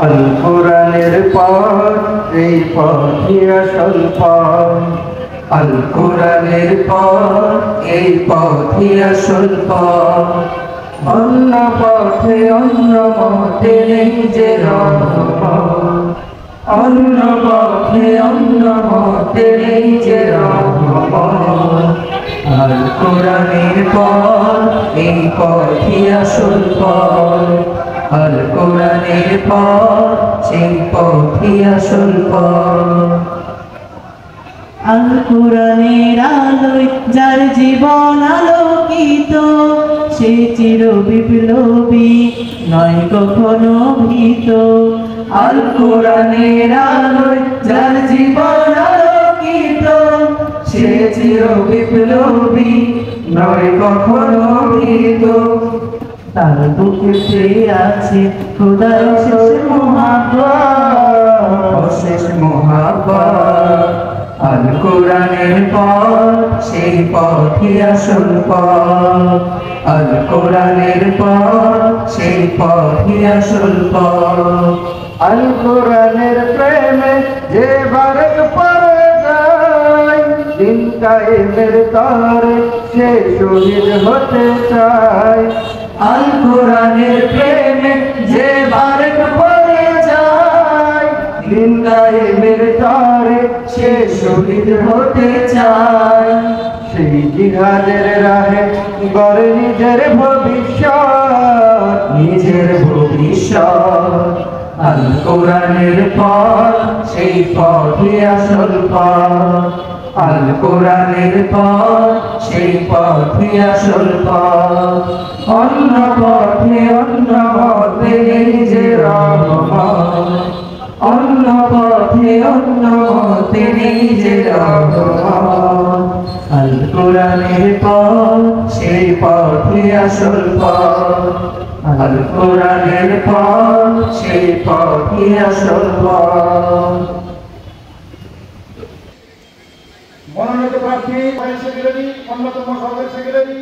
আল কোরআনের পথ এই পথই আসল পথ। আল কোরআনের পথ এই পথই আসল পথ। অন্য পথে অন্য মতে নেই যে রহমত। অন্য পথে অন্য মতে নেই যে রহমত। আল কোরআনের পথ এই পথই আসল পথ। আল কোরআনের পথ সেই পথই আসল পথ। আল কোরআনের আলোয় যার জীবন আলোকিত, সে চির বিপ্লবী নয় কখনো ভীত। আল কোরআনের আলোয় যার জীবন আলোকিত, সে চির বিপ্লবী নয় কখনো ভীত। তার বুকেতে আছে খোদার শেষ মহাব্বত, অশেষ মহাব্বত। আল কোরআনের পথ সেই পথই আসল পথ। আল কোরআনের পথ সেই পথই আসল পথ। আল কোরআনের প্রেমে যে বারেক পড়ে যায়, দিন কায়েমের তরে সে শহীদ হতে চায়। আল কোরআনের প্রেমে যে বারেক পড়ে যায়, দিন কায়েমের তরে সে শহীদ হতে চায়। সেই জিহাদের রাহে গড়ে নিজের ভবিষ্যৎ, নিজের ভবিষ্যৎ। আল কোরআনের পথ সেই পথই আসল পথ। আল কোরআনের পথ সেই পথই আসল পথ। অন্য পথে অন্য মতে নেই যে রহমত। অন্য পথে অন্য মতে নেই যে রহমত। আল কোরআনের পথ সেই পথই আসল পথ। আল কোরআনের পথ সেই পথই আসল পথ। মনোনীত প্রার্থী সেক্রেটারি, অন্যতম সরকারি সেক্রেটারি